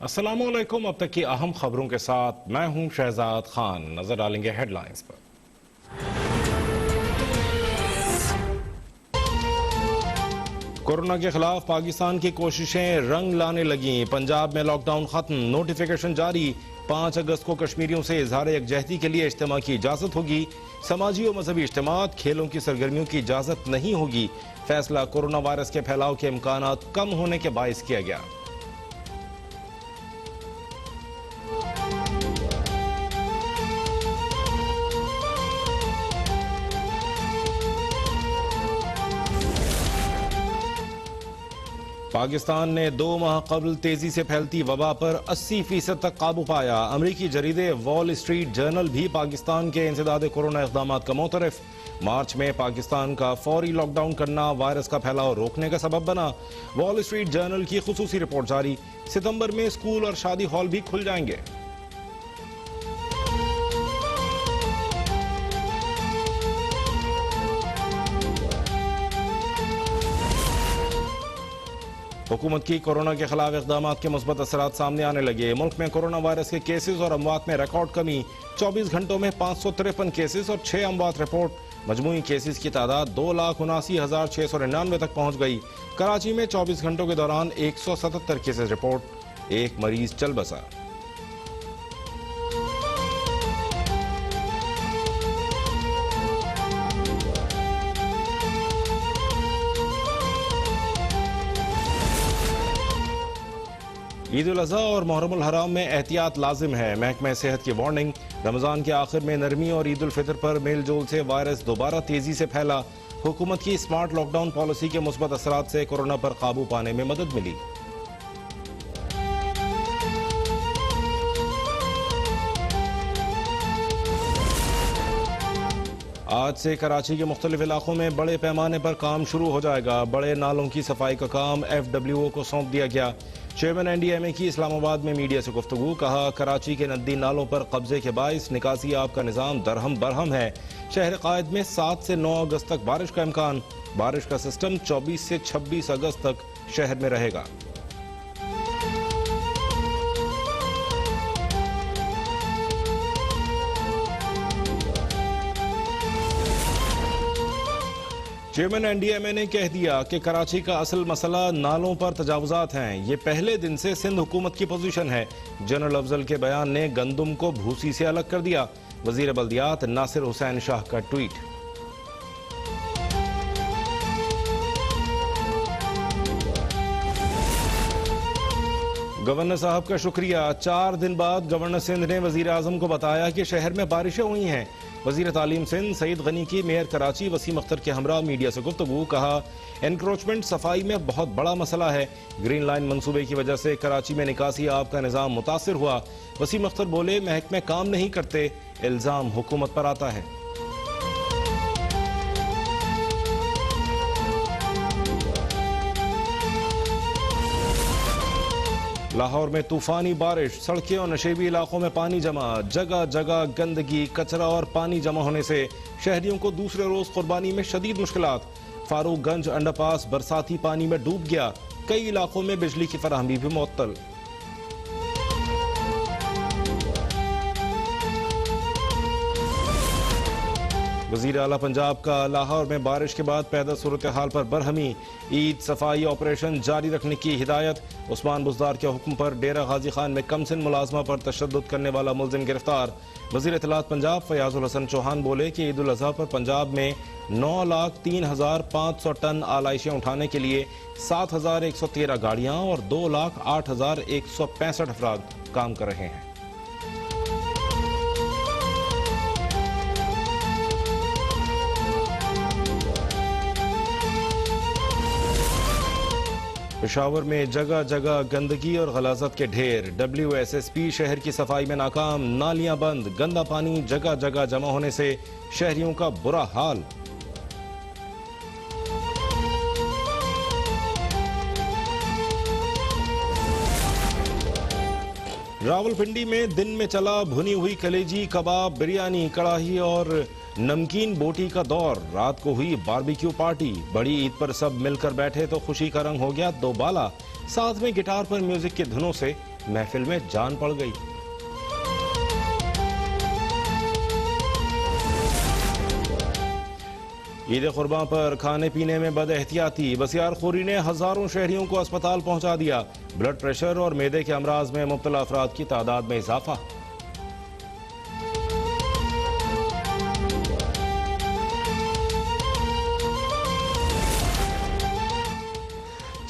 अस्सलामुअलैकुम। अब तक की अहम खबरों के साथ मैं हूं शहजाद खान। नजर डालेंगे हेडलाइंस पर। कोरोना के खिलाफ पाकिस्तान की कोशिशें रंग लाने लगी। पंजाब में लॉकडाउन खत्म, नोटिफिकेशन जारी। 5 अगस्त को कश्मीरियों से इजहार यकजहती के लिए इज्तिमा की इजाजत होगी। समाजी और मजहबी इज्तिमात, खेलों की सरगर्मियों की इजाजत नहीं होगी। फैसला कोरोना वायरस के फैलाव के इम्कानात कम होने के बायस किया गया। पाकिस्तान ने 2 माह कबल तेजी से फैलती वबा पर 80% तक काबू पाया। अमरीकी जरीदे वॉल स्ट्रीट जर्नल भी पाकिस्तान के इंसदाद कोरोना इक़दाम का मोतरफ। मार्च में पाकिस्तान का फौरी लॉकडाउन करना वायरस का फैलाव रोकने का सबब बना। वॉल स्ट्रीट जर्नल की खुसूसी रिपोर्ट जारी। सितंबर में स्कूल और शादी हॉल भी खुल जाएंगे। हुकूमत की कोरोना के खिलाफ इक़दाम के मुस्बत असरात सामने आने लगे। मुल्क में कोरोना वायरस के केसेस और अमवात में रिकॉर्ड कमी। 24 घंटों में 553 केसेस और 6 अमवात रिपोर्ट। मजमूई केसेस की तादाद 2,79,699 तक पहुंच गई। कराची में 24 घंटों के दौरान 177 केसेस रिपोर्ट। एक मरीज चल बसा। ईद उल अज़हा और मुहर्रम उल हराम में एहतियात लाजिम है। महकमा सेहत की वार्निंग। रमजान के आखिर में नरमी और ईद उल फितर पर मेल जोल से वायरस दोबारा तेजी से फैला। हुकूमत की स्मार्ट लॉकडाउन पॉलिसी के मुस्बत असरात से कोरोना पर काबू पाने में मदद मिली। आज से कराची के मुख्तलिफ इलाकों में बड़े पैमाने पर काम शुरू हो जाएगा। बड़े नालों की सफाई का काम FWO को सौंप दिया गया। चेयरमैन NDMA की इस्लामाबाद में मीडिया से गुफ्तगू। कहा, कराची के नदी नालों पर कब्जे के बाइस निकासी आब का निज़ाम दरहम बरहम है। शहर कायद में 7 से 9 अगस्त तक बारिश का इम्कान। बारिश का सिस्टम 24 से 26 अगस्त तक शहर में रहेगा। चेयरमैन NDMA ने कह दिया कि कराची का असल मसला नालों पर तजावुजात हैं। ये पहले दिन से सिंध हुकूमत की पोजीशन है। जनरल अफजल के बयान ने गंदुम को भूसी से अलग कर दिया। वजीर बल्दियात नासिर हुसैन शाह का ट्वीट। गवर्नर साहब का शुक्रिया। 4 दिन बाद गवर्नर सिंध ने वजीर आजम को बताया कि शहर में बारिशें हुई हैं। वजीर तालीम सिंध सईद गनी की मेयर कराची वसीम अख्तर के हमरा मीडिया से गुफ्तगू। कहा, एनक्रोचमेंट सफाई में बहुत बड़ा मसला है। ग्रीन लाइन मंसूबे की वजह से कराची में निकासी आब का निज़ाम मुतासिर हुआ। वसीम अख्तर बोले, महकमे काम नहीं करते, इल्जाम हुकूमत पर आता है। लाहौर में तूफानी बारिश, सड़कें और नशेबी इलाकों में पानी जमा। जगह जगह गंदगी, कचरा और पानी जमा होने से शहरियों को दूसरे रोज कुर्बानी में शदीद मुश्किलात। फारूकगंज अंडरपास बरसाती पानी में डूब गया। कई इलाकों में बिजली की फराहमी भी मुअत्तल। वजीर आला पंजाब का लाहौर में बारिश के बाद पैदा सूरत हाल पर बरहमी। ईद सफाई ऑपरेशन जारी रखने की हिदायत। उस्मान बुजदार के हुक्म पर डेरा गाजी खान में कमसिन मुलाजमा पर तशद्दुद करने वाला मुलजिम गिरफ्तार। वजीर इत्तलात पंजाब फयाजुल हसन चौहान बोले कि ईद उल अज़हा पर पंजाब में 9,03,500 टन आलाइशें उठाने के लिए 7,113 गाड़ियां और 2,08,165 अफराद काम कर रहे हैं। पेशावर में जगह जगह गंदगी और गलाजत के ढेर। WSSP शहर की सफाई में नाकाम। नालियां बंद, गंदा पानी जगह जगह जमा होने से शहरियों का बुरा हाल। रावलपिंडी में दिन में चला भुनी हुई कलेजी, कबाब, बिरयानी, कड़ाही और नमकीन बोटी का दौर। रात को हुई बारबेक्यू पार्टी। बड़ी ईद पर सब मिलकर बैठे तो खुशी का रंग हो गया दोबाला। साथ में गिटार पर म्यूजिक की धुनों से महफिल में जान पड़ गई। ईद कुर्बान पर खाने पीने में बदएहतियाती, बसियारखोरी ने हजारों शहरियों को अस्पताल पहुंचा दिया। ब्लड प्रेशर और मैदे के अमराज में मुब्तला अफराद की तादाद में इजाफा।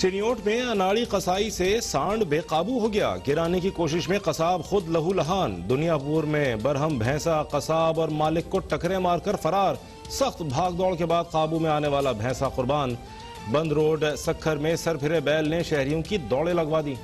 चिनियोट में अनाड़ी कसाई से सांड बेकाबू हो गया। गिराने की कोशिश में कसाब खुद लहूलहान। दुनियापुर में बरहम भैंसा कसाब और मालिक को टकरे मारकर फरार। सख्त भागदौड़ के बाद काबू में आने वाला भैंसा कुर्बान। बंद रोड सखर में सरफिरे बैल ने शहरियों की दौड़े लगवा दी।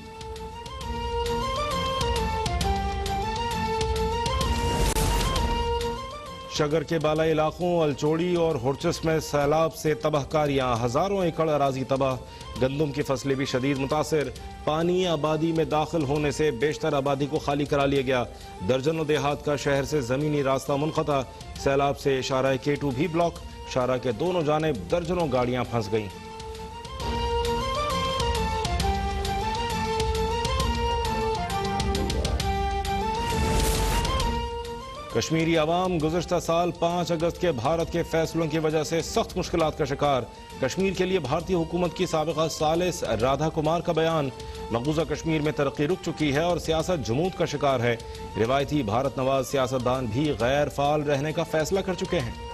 शगर के बाला इलाकों अलचोड़ी और हुरचस में सैलाब से तबाहकारियां, हजारों एकड़ अराजी तबाह। गंदम की फसलें भी शदीद मुतासिर। पानी आबादी में दाखिल होने से बेशतर आबादी को खाली करा लिया गया। दर्जनों देहात का शहर से जमीनी रास्ता मुनक़ता। सैलाब से शाहराह K2 भी ब्लॉक। शाहराह के दोनों जानिब दर्जनों गाड़ियां फंस गईं। कश्मीरी अवाम गुज़श्ता साल 5 अगस्त के भारत के फैसलों की वजह से सख्त मुश्किलात का शिकार। कश्मीर के लिए भारतीय हुकूमत की साबिक़ा सालिस राधा कुमार का बयान। मकबूजा कश्मीर में तरक्की रुक चुकी है और सियासत जमूद का शिकार है। रिवायती भारत नवाज सियासतदान भी गैर फाल रहने का फैसला कर चुके हैं।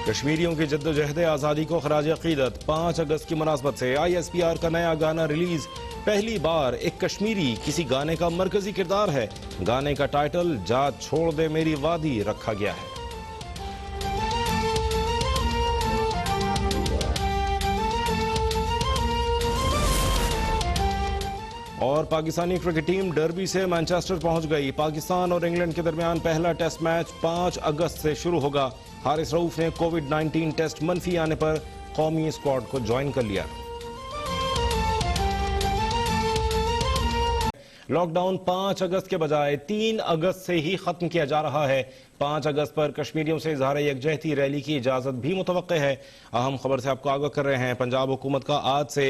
कश्मीरियों की जद्दोजहद आज़ादी को खराज अकीदत। 5 अगस्त की मुनासबत से ISPR का नया गाना रिलीज। पहली बार एक कश्मीरी किसी गाने का मरकजी किरदार है। गाने का टाइटल जा छोड़ दे मेरी वादी रखा गया है। और पाकिस्तानी क्रिकेट टीम डर्बी से मैनचेस्टर पहुंच गई। पाकिस्तान और इंग्लैंड के दरमियान पहला टेस्ट मैच 5 अगस्त से शुरू होगा। हारिस रऊफ ने कोविड-19 टेस्ट मनफी आने पर कौमी स्क्वाड को ज्वाइन कर लिया। लॉकडाउन 5 अगस्त के बजाय 3 अगस्त से ही खत्म किया जा रहा है। 5 अगस्त पर कश्मीरियों से इजहार यकजहती रैली की इजाजत भी मुतवक्के है। अहम खबर से आपको आगाह कर रहे हैं। पंजाब हुकूमत का आज से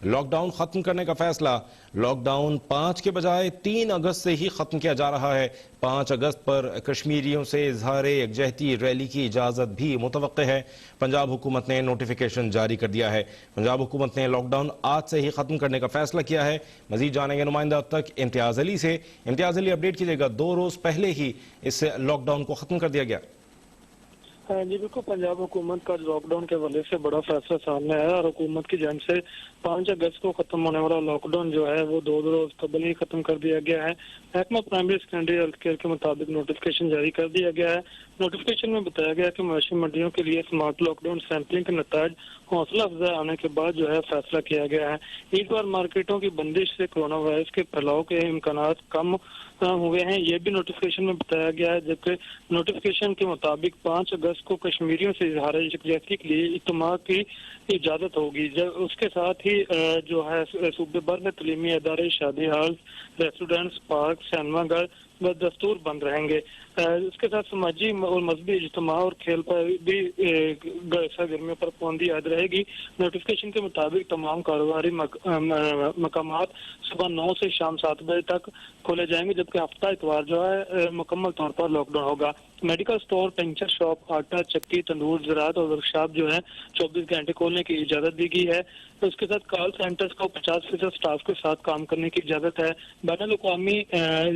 लॉकडाउन खत्म करने का फैसला। लॉकडाउन 5 के बजाय 3 अगस्त से ही खत्म किया जा रहा है। 5 अगस्त पर कश्मीरियों से इजहार यकजहती रैली की इजाजत भी मुतवक्के है। पंजाब हुकूमत ने नोटिफिकेशन जारी कर दिया है। पंजाब हुकूमत ने लॉकडाउन आज से ही खत्म करने का फैसला किया है। मजीद जानेंगे नुमाइंदा अब तक इम्तियाज अली से। इम्तियाज अली, अपडेट कीजिएगा। 2 रोज पहले ही इस लॉकडाउन को खत्म कर दिया गया। जी बिल्कुल, पंजाब हुकूमत का लॉकडाउन के हवाले से बड़ा फैसला सामने आया और हुकूमत की जानिब से 5 अगस्त को खत्म होने वाला लॉकडाउन जो है वो 2 रोज कबल ही खत्म कर दिया गया है। महकमा प्राइमरी सेकेंडरी हेल्थ केयर के मुताबिक नोटिफिकेशन जारी कर दिया गया है। नोटिफिकेशन में बताया गया कि मवेशी मंडियों के लिए स्मार्ट लॉकडाउन सैंपलिंग के नताज हौसला अफजा आने के बाद जो है फैसला किया गया है। ईदवार मार्केटों की बंदिश से कोरोना वायरस के फैलाव के इम्कान कम हुए हैं, ये भी नोटिफिकेशन में बताया गया है। जबकि नोटिफिकेशन के मुताबिक 5 अगस्त को कश्मीरियों से इजहार यकजहती के लिए इज्तिमा की इजाजत होगी। जब उसके साथ ही जो है सूबे भर में तलीमी अदारे, शादी हॉल, रेस्टोरेंट्स, पार्क, सिनेमा घर दस्तूर बंद रहेंगे। इसके साथ समाजी और मजहबी इज्तिमा और खेल पर भी सरगर्मियों पर पाबंदी आयद रहेगी। नोटिफिकेशन के मुताबिक तमाम कारोबारी मकामात सुबह 9 से शाम 7 बजे तक खोले जाएंगे, जबकि हफ्ता इतवार जो है मुकम्मल तौर पर लॉकडाउन होगा। मेडिकल स्टोर, पंचर शॉप, आटा चक्की, तंदूर, ज़राअत और वर्कशॉप जो है 24 घंटे खोलने की इजाज़त दी गई है। तो उसके साथ कॉल सेंटर्स को 50% स्टाफ के साथ काम करने की इजाज़त है। बैनुल अक़वामी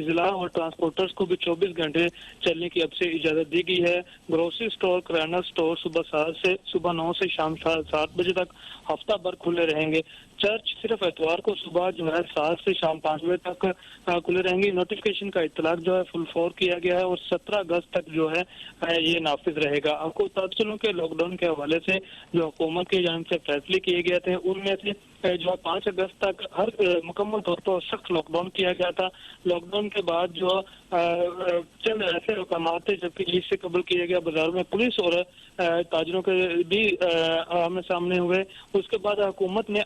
ज़िला और ट्रांसपोर्टर्स को भी 24 घंटे चलने की अब से इजाज़त दी गई है। ग्रोसरी स्टोर, किराना स्टोर सुबह 9 से शाम 7 बजे तक हफ्ता भर खुले रहेंगे। चर्च सिर्फ एतवार को सुबह जो है 7 से शाम 5 बजे तक खुले रहेंगी। नोटिफिकेशन का इतलाक जो है फुल फोर किया गया है और 17 अगस्त तक जो है ये नाफिज रहेगा। आपको बताते चलूं कि लॉकडाउन के हवाले से जो हुकूमत की जानिब से फैसले किए गए थे उनमें से जो 5 अगस्त तक हर मुकम्मल तौर पर सख्त लॉकडाउन किया गया था। लॉकडाउन के बाद जो चंद ऐसे हुक्म थे जबकि ईद से कबल किया गया, बाजारों में पुलिस और ताजरों के भी आमने सामने हुए। उसके बाद हुकूमत ने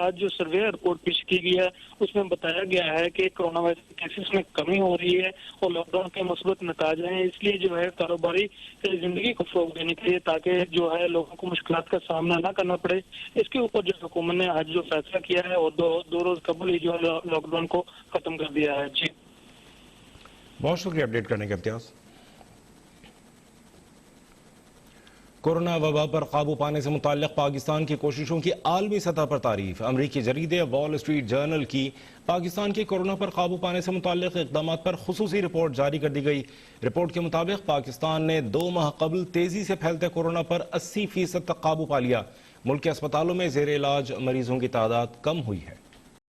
आज जो सर्वे रिपोर्ट पेश की गई है उसमें बताया गया है कि कोरोना वायरस केसेस में कमी हो रही है और लॉकडाउन के मुस्बत नतीजे हैं। इसलिए जो है कारोबारी जिंदगी को फ़रोग़ देने के लिए ताकि जो है लोगों को मुश्किलात का सामना ना करना पड़े, इसके ऊपर जो हुकूमत ने आज जो फैसला किया है और दो रोज कबल ही जो है लॉकडाउन को खत्म कर दिया है। जी बहुत शुक्रिया अपडेट करने के इम्तियाज। कोरोना वबा पर काबू पाने से मुताल्लिक पाकिस्तान की कोशिशों की आलमी सतह पर तारीफ। अमरीकी जरीदे वॉल स्ट्रीट जर्नल की पाकिस्तान की कोरोना पर काबू पाने से मुताल्लिक इकदाम पर खुसूसी रिपोर्ट जारी कर दी गई। रिपोर्ट के मुताबिक पाकिस्तान ने 2 माह कबल तेजी से फैलते कोरोना पर 80% तक काबू पा लिया। मुल्क के अस्पतालों में जेर इलाज मरीजों की तादाद कम हुई है।